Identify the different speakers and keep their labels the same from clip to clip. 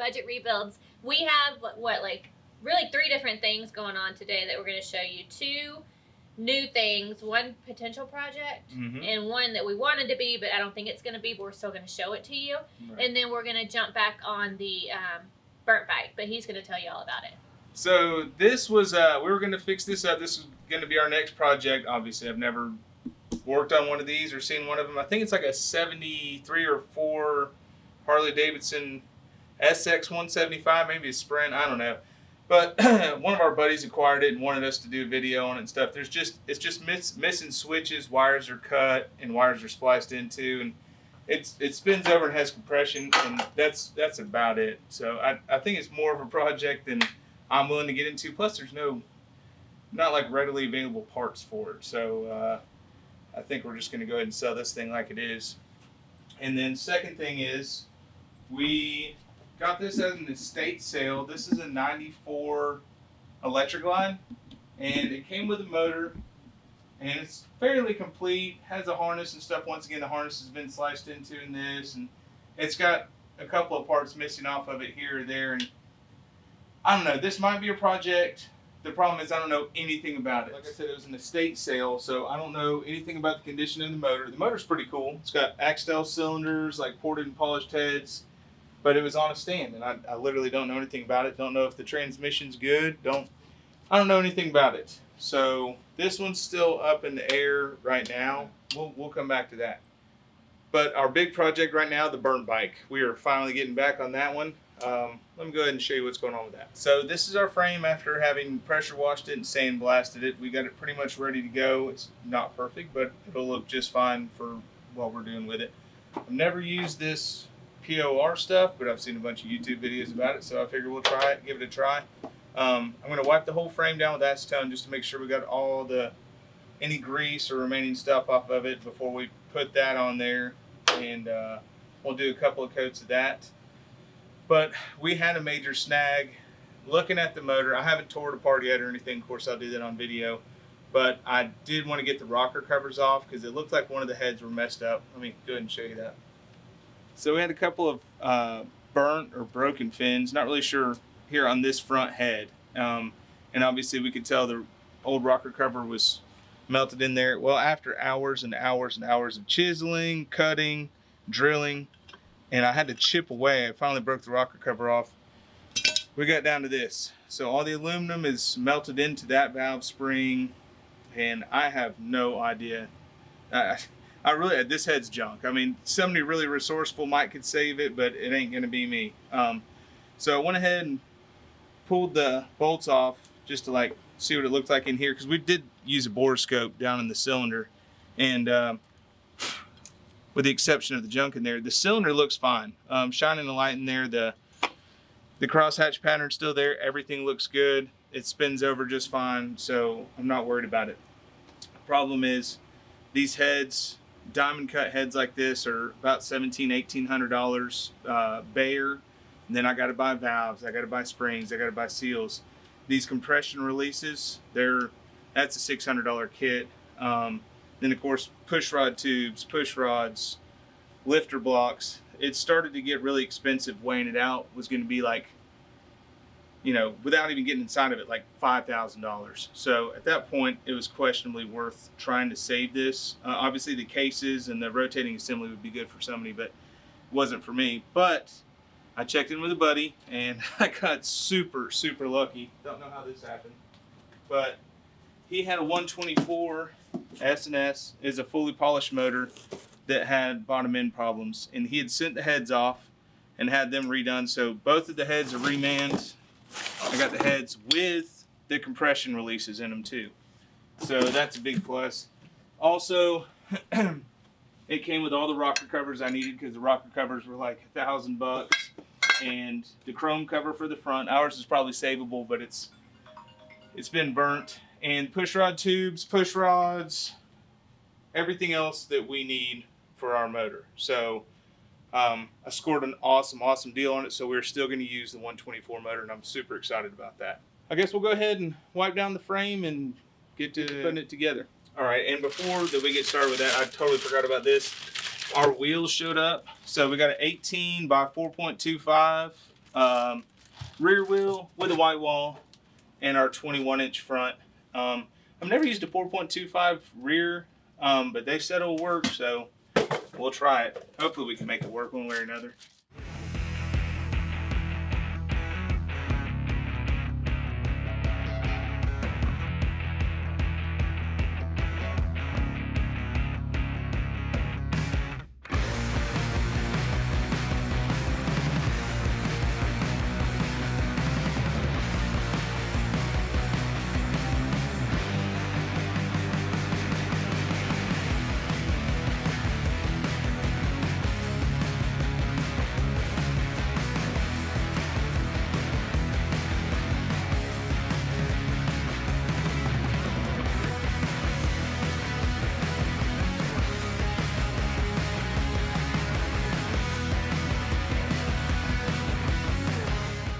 Speaker 1: budget rebuilds. We have like really 3 different things going on today that we're going to show you. 2 new things, 1 potential project, and 1 that we wanted to be, but I don't think it's going to be, but we're still going to show it to you. Right. And then we're going to jump back on the burnt bike, but he's going to tell you all about it.
Speaker 2: So this was, we were going to fix this up. This is going to be our next project. Obviously, I've never worked on one of these or seen one of them. I think it's like a 73 or 4 Harley Davidson SX 175, maybe a Sprint, I don't know. But one of our buddies acquired it and wanted us to do a video on it and stuff. It's just missing switches, wires are cut, and wires are spliced into, and it spins over and has compression, and that's about it. So I think it's more of a project than I'm willing to get into. Plus, there's not like readily available parts for it. So I think we're just going to go ahead and sell this thing like it is. And then second thing is, we got this as an estate sale. This is a 94 electric line, and it came with a motor, and it's fairly complete, has a harness and stuff. Once again, the harness has been sliced into in this, and it's got a couple of parts missing off of it here or there, and I don't know, this might be a project. The problem is I don't know anything about it. Like I said, it was an estate sale, so I don't know anything about the condition of the motor. The motor's pretty cool. It's got Axtell cylinders, like ported and polished heads, but it was on a stand, and I literally don't know anything about it. Don't know if the transmission's good. I don't know anything about it. So this one's still up in the air right now. We'll come back to that. But our big project right now, the burnt bike. We are finally getting back on that one. Let me go ahead and show you what's going on with that. So this is our frame after having pressure washed it and sandblasted it. We got it pretty much ready to go. It's not perfect, but it'll look just fine for what we're doing with it. I've never used this POR stuff, but I've seen a bunch of YouTube videos about it, so I figured we'll try it, give it a try. I'm going to wipe the whole frame down with acetone just to make sure we got all any grease or remaining stuff off of it before we put that on there, and we'll do a couple of coats of that. But we had a major snag looking at the motor. I haven't tore it apart yet or anything. Of course, I'll do that on video. But I did want to get the rocker covers off because it looked like one of the heads were messed up. Let me go ahead and show you that. So we had a couple of burnt or broken fins. Not really sure here on this front head. And obviously we could tell the old rocker cover was melted in there. Well, after hours and hours and hours of chiseling, cutting, drilling, and I had to chip away. I finally broke the rocker cover off. We got down to this. So all the aluminum is melted into that valve spring, and I have no idea. This head's junk. I mean, somebody really resourceful might could save it, but it ain't gonna be me. So I went ahead and pulled the bolts off just to like see what it looked like in here, because we did use a borescope down in the cylinder, and with the exception of the junk in there, the cylinder looks fine. Shining the light in there, the crosshatch pattern's still there. Everything looks good. It spins over just fine, so I'm not worried about it. The problem is these heads, diamond cut heads like this, are about $1,700–$1,800 bare. And then I got to buy valves, I got to buy springs, I got to buy seals. These compression releases, that's a $600 kit. Then of course push rod tubes, push rods, lifter blocks. It started to get really expensive. Weighing it out was going to be like, you know, without even getting inside of it, like $5,000. So at that point, it was questionably worth trying to save this. Obviously the cases and the rotating assembly would be good for somebody, but it wasn't for me. But I checked in with a buddy, and I got super, super lucky. Don't know how this happened, but he had a 124 S&S, is a fully polished motor that had bottom end problems, and he had sent the heads off and had them redone. So both of the heads are remanned. I got the heads with the compression releases in them too, so that's a big plus. Also, it came with all the rocker covers I needed, because the rocker covers were like $1,000, and the chrome cover for the front. Ours is probably savable, but it's been burnt. And push rod tubes, push rods, everything else that we need for our motor. So I scored an awesome deal on it, so we're still going to use the 124 motor, and I'm super excited about that. I guess we'll go ahead and wipe down the frame and get to putting it together. All right, and before that we get started with that, I totally forgot about this. Our wheels showed up. So we got an 18 by 4.25 rear wheel with a white wall, and our 21-inch front. I've never used a 4.25 rear, but they said it'll work, so we'll try it. Hopefully we can make it work one way or another.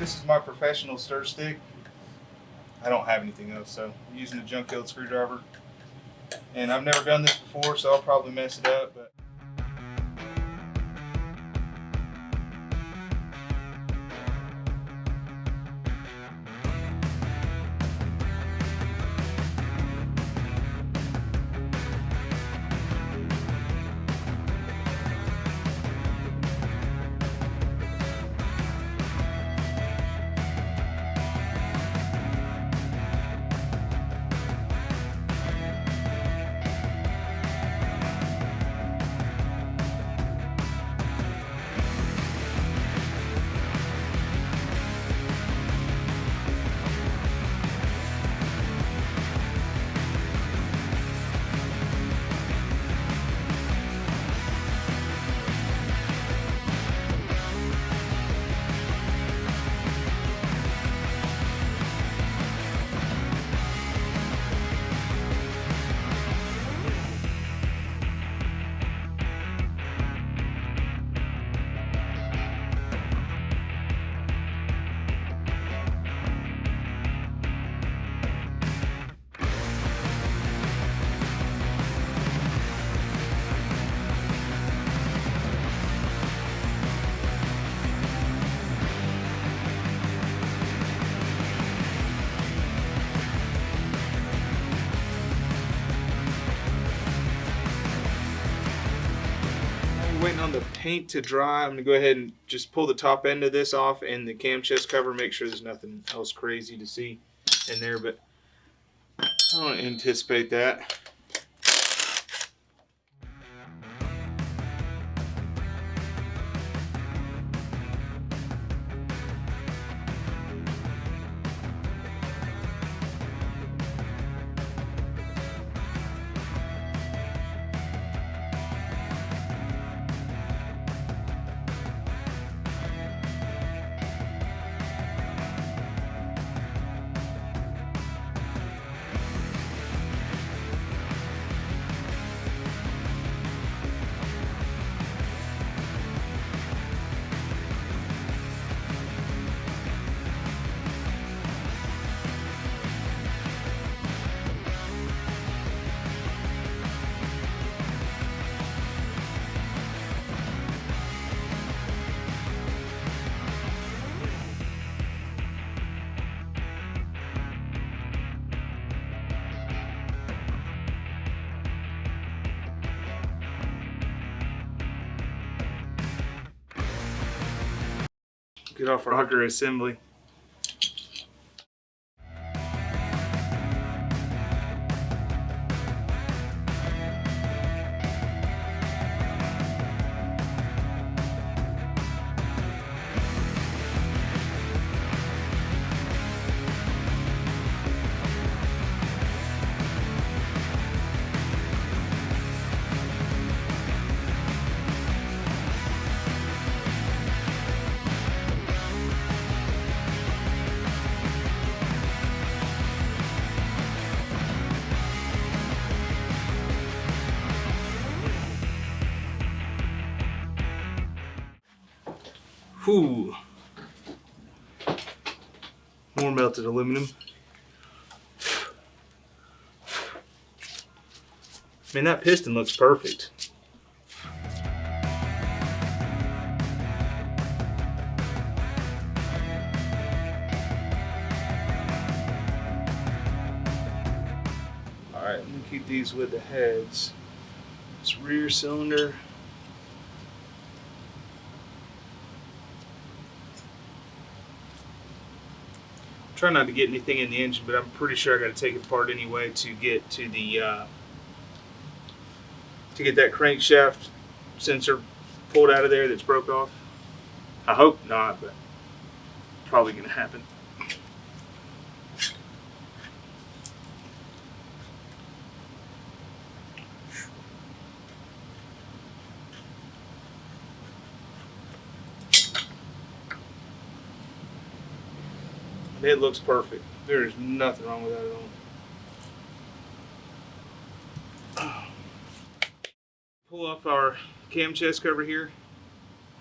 Speaker 2: This is my professional stir stick. I don't have anything else, so I'm using a junk-heeled screwdriver. And I've never done this before, so I'll probably mess it up. But waiting on the paint to dry. I'm gonna go ahead and just pull the top end of this off and the cam chest cover, make sure there's nothing else crazy to see in there, but I don't anticipate that. Get off rocker assembly. Whew. More melted aluminum. Man, that piston looks perfect. let me keep these with the heads. This rear cylinder. Try not to get anything in the engine, but I'm pretty sure I got to take it apart anyway to get to the to get that crankshaft sensor pulled out of there that's broke off. I hope not, but probably gonna happen. It looks perfect. There's nothing wrong with that at all. Pull off our cam chest cover here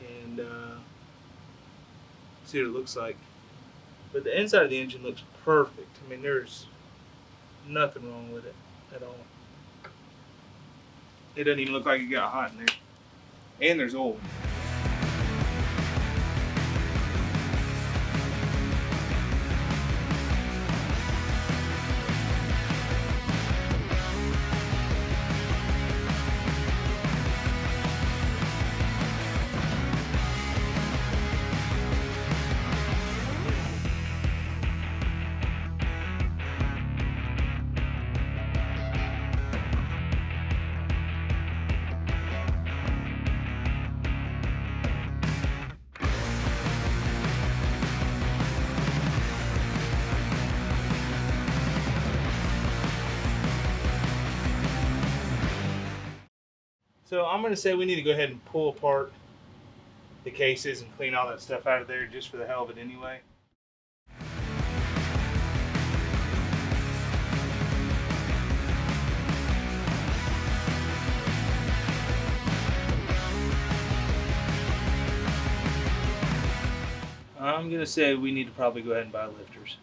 Speaker 2: and see what it looks like. But the inside of the engine looks perfect. I mean, there's nothing wrong with it at all. It doesn't even look like it got hot in there. And there's oil. So I'm going to say we need to go ahead and pull apart the cases and clean all that stuff out of there just for the hell of it anyway. I'm going to say we need to probably go ahead and buy lifters.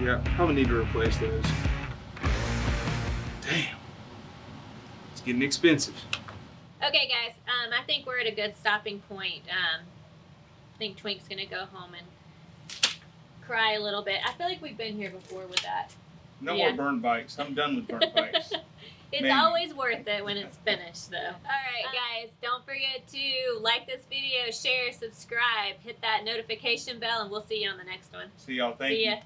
Speaker 2: Yeah, probably need to replace those. Damn. It's getting expensive.
Speaker 1: Okay, guys, I think we're at a good stopping point. I think Twink's going to go home and cry a little bit. I feel like we've been here before with that.
Speaker 2: No more burnt bikes. I'm done with burnt bikes.
Speaker 1: It's always worth it when it's finished, though. All right, guys, don't forget to like this video, share, subscribe, hit that notification bell, and we'll see you on the next one.
Speaker 2: See y'all. Thank you.
Speaker 1: See ya.